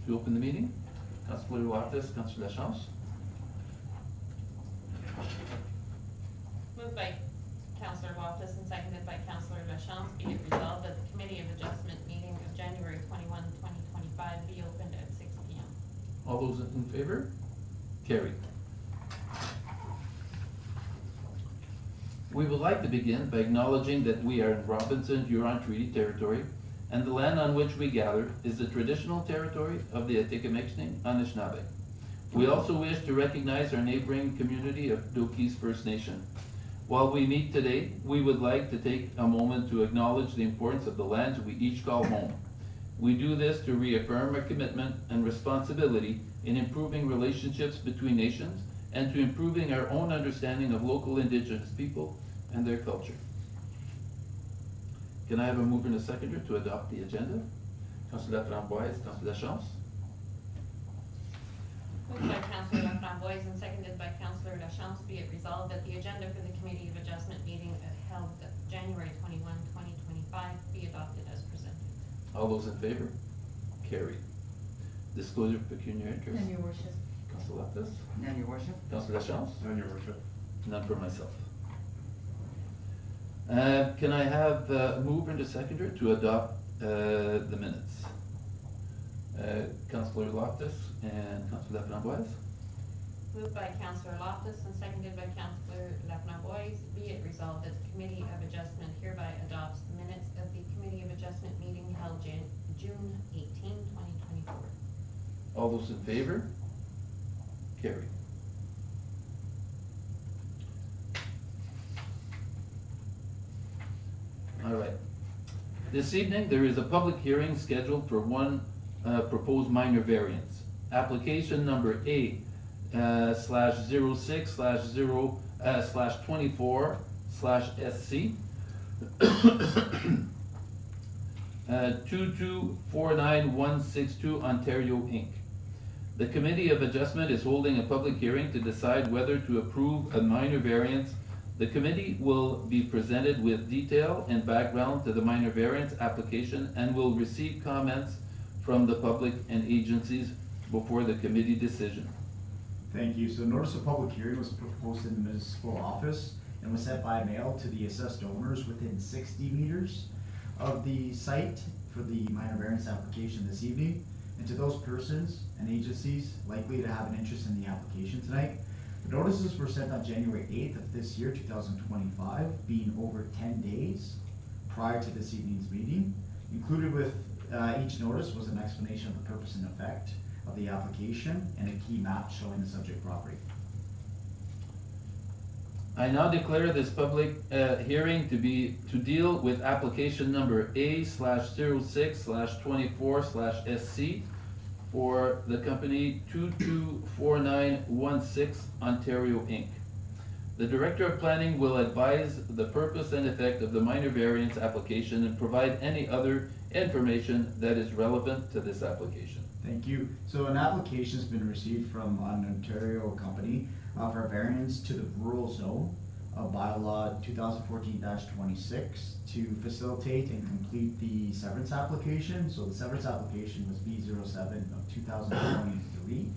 to open the meeting. Councillor Loftus, Councillor Lachance. Moved by Councillor Loftus and seconded by Councillor Lachance, be it resolved that the Committee of Adjustment meeting of January 21, 2025 be opened at 6 p.m. All those in favor? Carried. We would like to begin by acknowledging that we are in Robinson-Huron Treaty Territory, and the land on which we gather is the traditional territory of the Atikameksheng Anishinaabe. We also wish to recognize our neighboring community of Dokis First Nation. While we meet today, we would like to take a moment to acknowledge the importance of the lands we each call home. We do this to reaffirm our commitment and responsibility in improving relationships between nations and to improving our own understanding of local Indigenous people and their culture. Can I have a mover and a seconder to adopt the agenda? Councillor Laframboise, Councillor Lachance. Moved by Councillor Laframboise and seconded by Councillor Lachance, be it resolved that the agenda for the Committee of Adjustment meeting held January 21, 2025 be adopted as presented. All those in favor? Carried. Disclosure of pecuniary interest. None, Your Worship. Councillor Loftus. None, Your Worship. Councillor Lachance. None, Your Worship. None for myself. Can I have a mover and a seconder to adopt the minutes? Councillor Loftus and Councillor Laframboise. Moved by Councillor Loftus and seconded by Councillor Laframboise, be it resolved that the Committee of Adjustment hereby adopts the minutes of the Committee of Adjustment meeting held June 18, 2024. All those in favor? Carried. All right. This evening, there is a public hearing scheduled for one proposed minor variance. Application number A /06/0/24/SC 2249162 Ontario Inc. The Committee of Adjustment is holding a public hearing to decide whether to approve a minor variance. The committee will be presented with detail and background to the minor variance application and will receive comments from the public and agencies before the committee decision. Thank you. So notice of public hearing was posted in the municipal office and was sent by mail to the assessed owners within 60 meters of the site for the minor variance application this evening. And to those persons and agencies likely to have an interest in the application tonight, the notices were sent on January 8th of this year, 2025, being over 10 days prior to this evening's meeting. Included with each notice was an explanation of the purpose and effect of the application and a key map showing the subject property. I now declare this public hearing to deal with application number A/06/24/SC for the company 224916 Ontario Inc. The Director of Planning will advise the purpose and effect of the minor variance application and provide any other information that is relevant to this application. Thank you. So an application has been received from an Ontario company for a variance to the rural zone of bylaw 2014-26 to facilitate and complete the severance application. So the severance application was B07 of 2023.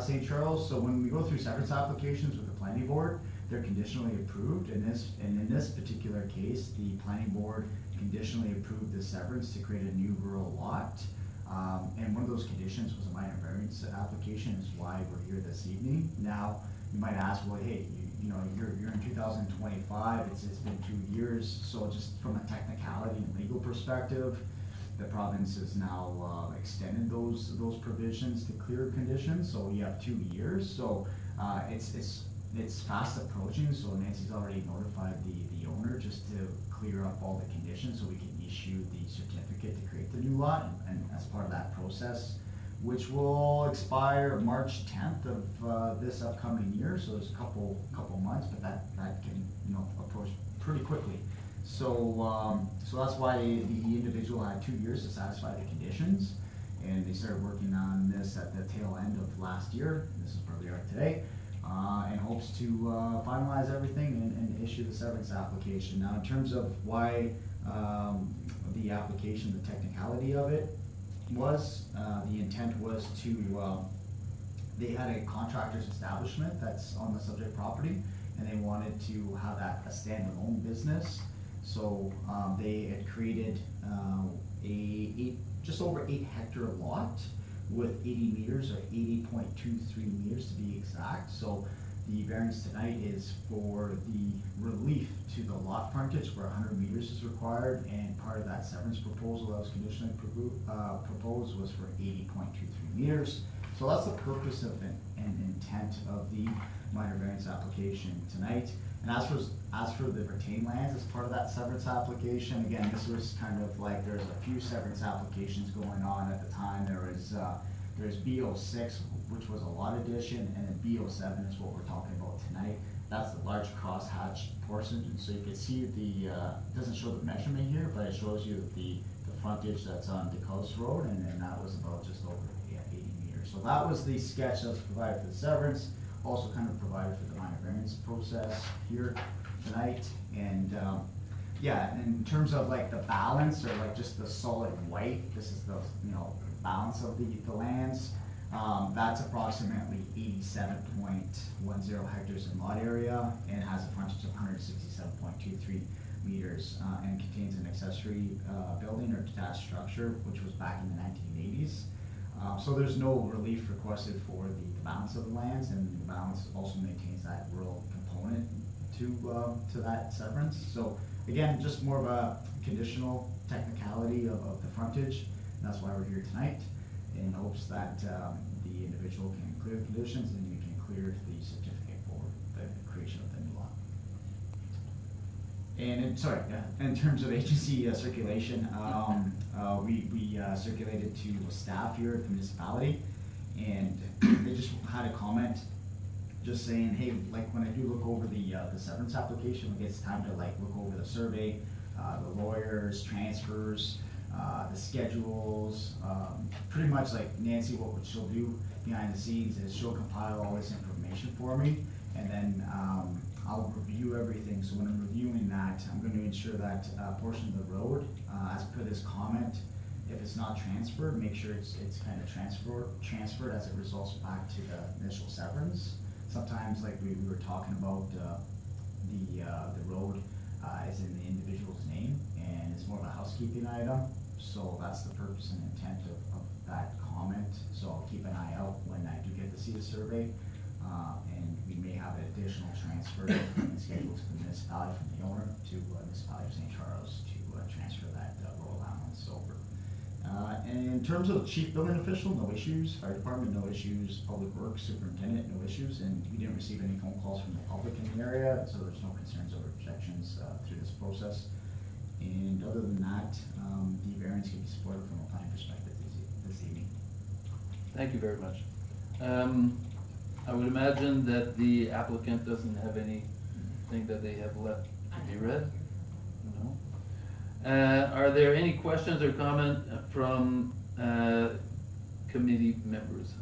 St. Charles, so when we go through severance applications with the planning board, they're conditionally approved. And in this particular case, the planning board conditionally approved the severance to create a new rural lot. And one of those conditions was a minor variance application, is why we're here this evening. Now, you might ask, well, hey, you know, you're in 2025, it's been 2 years, so just from a technicality and legal perspective, the province has now extended those provisions to clear conditions, so you have 2 years. So it's fast approaching, so Nancy's already notified the owner just to clear up all the conditions so we can issue the certificate to create the new lot, and as part of that process, which will expire March 10th of this upcoming year. So there's a couple months, but that can, you know, approach pretty quickly. So so that's why the individual had 2 years to satisfy the conditions, and they started working on this at the tail end of last year. And this is where we are today, and hopes to finalize everything and issue the severance application. Now, in terms of why the application, the technicality of it, was, the intent was to, they had a contractor's establishment that's on the subject property, and they wanted to have that a standalone business. So, they had created, just over 8 hectare lot with 80 meters, or 80.23 meters to be exact. So the variance tonight is for the relief to the lot frontage where 100 meters is required, and part of that severance proposal that was conditionally proposed was for 80.23 meters. So that's the purpose of and intent of the minor variance application tonight. And as for the retained lands as part of that severance application, again, this was kind of like, there's a few severance applications going on at the time. There's B06, which was a lot addition, and then B07 is what we're talking about tonight. That's the large crosshatch portion, and so you can see it doesn't show the measurement here, but it shows you the frontage that's on DeCoste Road, and then that was about just over 80 meters. So that was the sketch that was provided for the severance, also kind of provided for the minor variance process here tonight. And yeah, in terms of like the balance, or like just the solid white, this is the, balance of the lands. That's approximately 87.10 hectares in lot area, and has a frontage of 167.23 meters, and contains an accessory building or detached structure, which was back in the 1980s. So there's no relief requested for the balance of the lands, and the balance also maintains that rural component to that severance. So again, just more of a conditional technicality of the frontage. And that's why we're here tonight, in hopes that the individual can clear the conditions and you can clear the certificate for the creation of the new lot. And in terms of agency circulation, we circulated to staff here at the municipality, and they just had a comment just saying, hey, like when I do look over the severance application, when it gets time to like look over the survey, the lawyers, transfers, the schedules, pretty much like Nancy, what she'll do behind the scenes is she'll compile all this information for me, and then I'll review everything. So when I'm reviewing that, I'm going to ensure that portion of the road, as per this comment, if it's not transferred, make sure it's kind of transferred as it results back to the initial severance. Sometimes, like we were talking about, the road is in the individual's name, and it's more of a housekeeping item. So that's the purpose and intent of that comment. So I'll keep an eye out when I do get to see the survey, and we may have an additional transfer scheduled to the municipality from the owner to municipality of St. Charles to transfer that road allowance over. And in terms of chief building official, no issues. Fire department, no issues. Public works superintendent, no issues. And we didn't receive any phone calls from the public in the area, so there's no concerns or objections through this process. And other than that, the variance can be supported from a planning perspective this evening. Thank you very much. I would imagine that the applicant doesn't have anything that they have left to be read? No? Are there any questions or comment from committee members?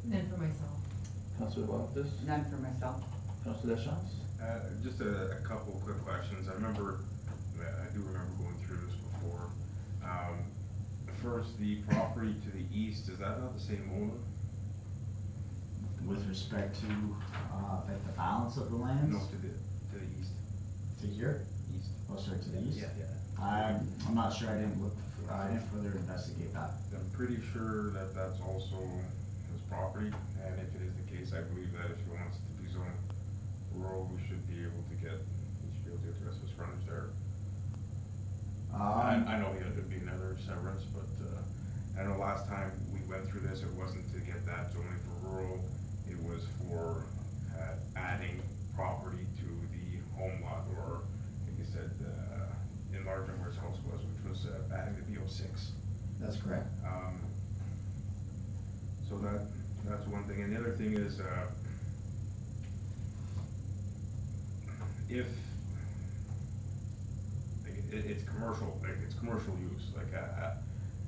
None for myself. Councillor Loftus? None for myself. Councillor Deschamps? Just a couple quick questions. I do remember going through this before. First, the property to the east, is that not the same owner? With respect to like the balance of the lands? No, to the east. To here? East. Oh, sorry, to the east? Yeah. I'm not sure. I didn't further investigate that. I'm pretty sure that that's also his property, and if it is the case, I believe that if he wants to be zoned rural, we should be able to get the rest of his frontage there. I know there'd be another severance, but I know last time we went through this, it wasn't to get that zoning for rural, it was for adding property to the home lot, or like you said, enlarging where his house was, which was adding the B06. That's correct. So that's one thing, and the other thing is, if it's commercial, like it's commercial use, like I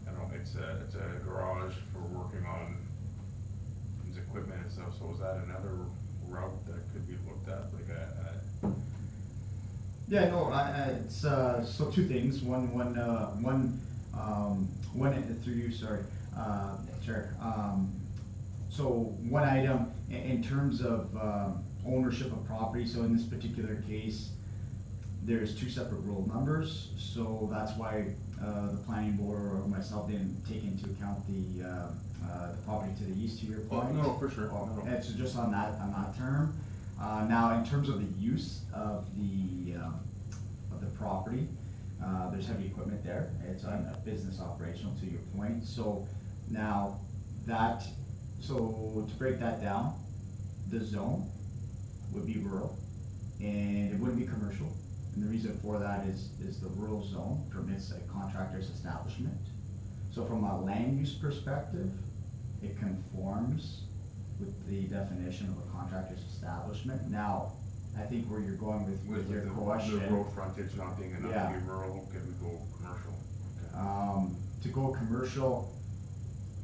don't know, it's a garage for working on his equipment and stuff. So is that another route that could be looked at, like Yeah, no, it's so two things. One through you, sorry. Chair, so one item, in terms of, ownership of property, so in this particular case, there's two separate roll numbers, so that's why, the planning board or myself didn't take into account the property to the east, to your Oh, point. no, for sure. Oh, No. It's just on that term. Now, in terms of the use of the property, there's heavy equipment there, it's a business operational, to your point, so now so to break that down, the zone would be rural, and it wouldn't be commercial. And the reason for that is the rural zone permits a contractor's establishment. So from a land use perspective, it conforms with the definition of a contractor's establishment. Now, I think where you're going with your question. The road frontage not being enough Yeah. to be rural, could we go commercial? Okay. To go commercial,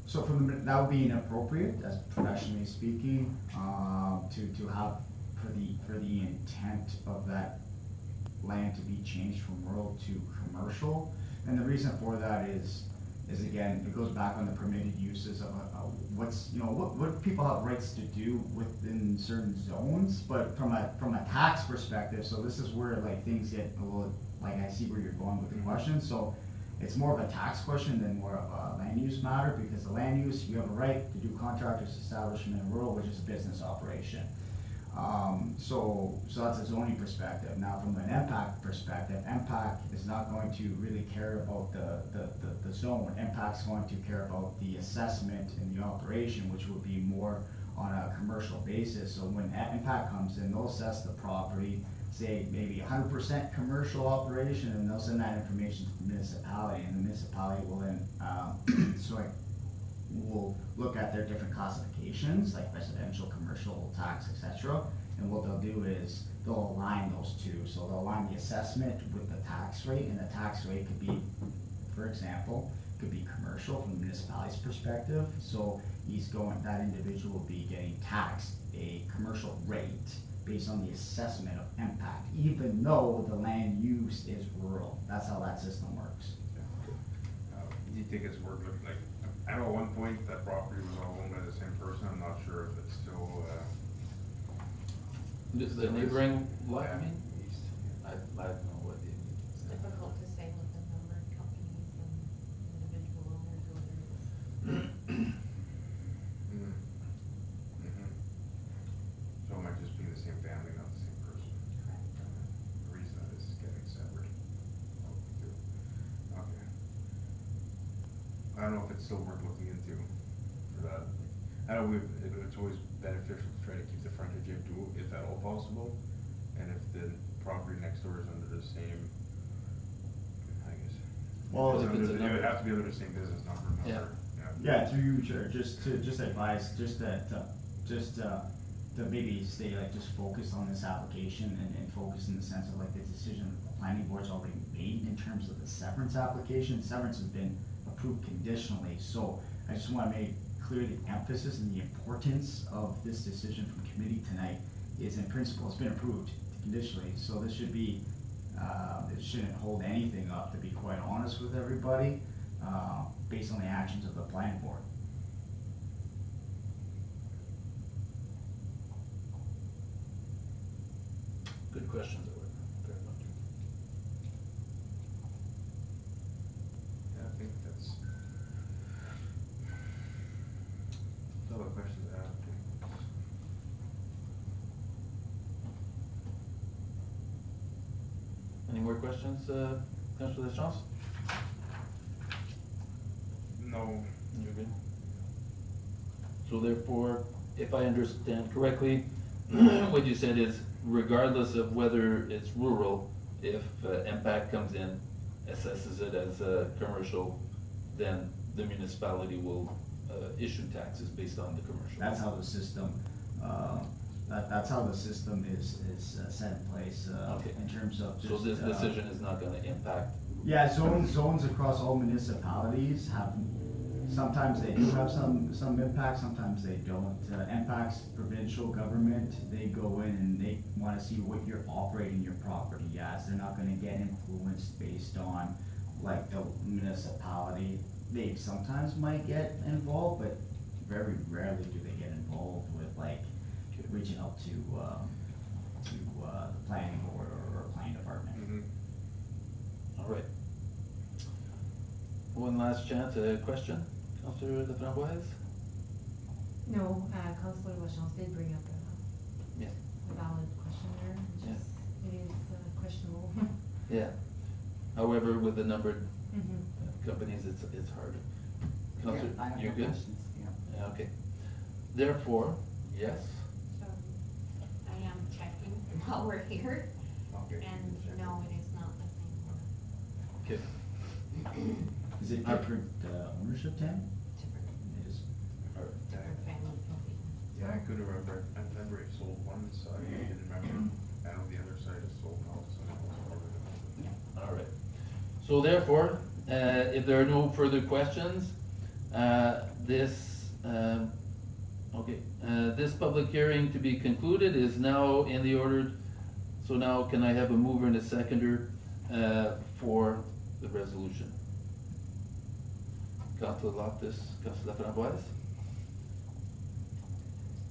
so that would be inappropriate, as professionally speaking, to have, for the intent of that land to be changed from rural to commercial. And the reason for that is again, it goes back on the permitted uses of what's, what people have rights to do within certain zones, but from a tax perspective, so this is where like things get a little, like I see where you're going with the question, so it's more of a tax question than more of a land use matter, because the land use, you have a right to do contractors establishment in rural, which is a business operation. So that's a zoning perspective. Now, from an impact perspective, impact is not going to really care about the zone. Impact's going to care about the assessment and the operation, which will be more on a commercial basis. So when impact comes in, they'll assess the property, say maybe 100% commercial operation, and they'll send that information to the municipality, and the municipality will then, we'll look at their different classifications, like residential, commercial, tax, etc. And what they'll do is they'll align those two. So they'll align the assessment with the tax rate, and the tax rate could be, for example, could be commercial from the municipality's perspective. So that individual will be getting taxed a commercial rate based on the assessment of impact, even though the land use is rural. That's how that system works. Do you think it's worth it? Like, I know at one point that property was all owned by the same person. I'm not sure if it's still, This is the neighboring lot, Yeah. I mean? I have no idea. It's difficult to say with the number of companies and individual owners whether it's. So it might just be the same family, not the same person. The reason that this is getting severed. Okay. I don't know if it's still worth looking into for that. I know it's always beneficial to try to keep the frontage if at all possible, and if the property next door is under the same, I guess. Well, if it's a It number. would have to be under the same business number. Yeah. Yeah, through you, Chair, just advise, to maybe stay, like, just focus on this application and focus in the sense of like the decision the planning board's already made in terms of the severance application. Severance has been approved conditionally, so I just wanna make clear the emphasis and the importance of this decision from committee tonight is in principle, it's been approved conditionally, so this should be, it shouldn't hold anything up, to be quite honest with everybody, based on the actions of the planning board. Good questions, Edward, very much. Yeah, I think that's all the questions I have. Any more questions, Councilor Lachance? No, You're good. So therefore, if I understand correctly, what you said is regardless of whether it's rural, if impact comes in, assesses it as commercial, then the municipality will issue taxes based on the commercial. That's how the system, that's how the system is set in place, Okay. in terms of just. So this decision is not gonna impact. Yeah, zones across all municipalities have, sometimes they do have some impact, sometimes they don't. Impacts provincial government, they go in and they wanna see what you're operating your property as. They're not gonna get influenced based on like the municipality they sometimes might get involved, but very rarely do they get involved with like reaching out to the planning board or planning department. All right. One last chance, a question, Councillor Laframboise? No, Councillor Lachance did bring up Yeah. a valid question there, Yeah. just, it is questionable. Yeah. However, with the numbered Mhm. companies, it's hard. Yeah, Councillor, I have you're no good? questions, yeah. Yeah, okay. Therefore, yes, So, I am checking while we're here, and no, it is not the same board. okay. Is it different ownership, Tam? Different, It is. All right. different family company. Yeah, I could remember, I remember it sold one side, I didn't remember, I know the other side is sold now, so it was part of it. All right. So therefore, if there are no further questions, this public hearing to be concluded is now in the order. So now can I have a mover and a seconder for the resolution? Councilor Loftus, Councilor Laframboise?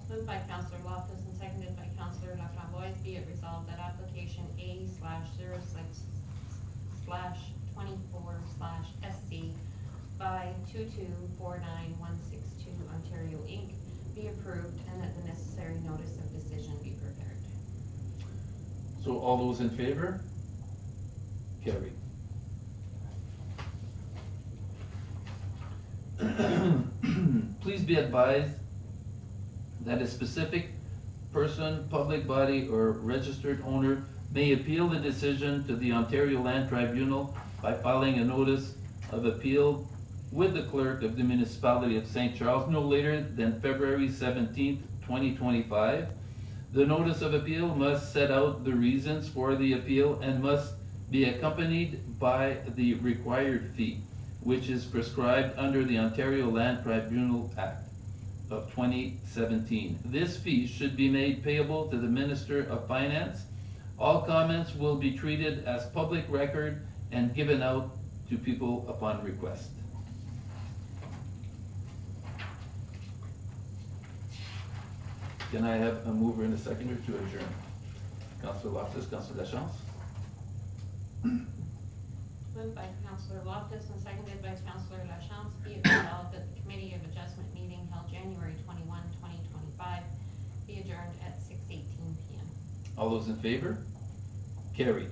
Moved by Councillor Loftus and seconded by Councillor Laframboise, be it resolved that application A/06/24/SC by 2249162 Ontario Inc. be approved and that the necessary notice of decision be prepared. So all those in favor? Carried. Please be advised that a specific person, public body, or registered owner may appeal the decision to the Ontario Land Tribunal by filing a notice of appeal with the clerk of the municipality of St. Charles no later than February 17th, 2025. The notice of appeal must set out the reasons for the appeal and must be accompanied by the required fee, which is prescribed under the Ontario Land Tribunal Act of 2017. This fee should be made payable to the Minister of Finance. All comments will be treated as public record and given out to people upon request. Can I have a mover and a seconder to adjourn? Councilor Loftus, Councilor Lachance? Moved by Councillor Loftus and seconded by Councillor Lachance, be it resolved that the Committee of Adjustment meeting held January 21, 2025, be adjourned at 6:18 PM. All those in favor? Carried.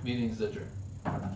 Meeting is adjourned.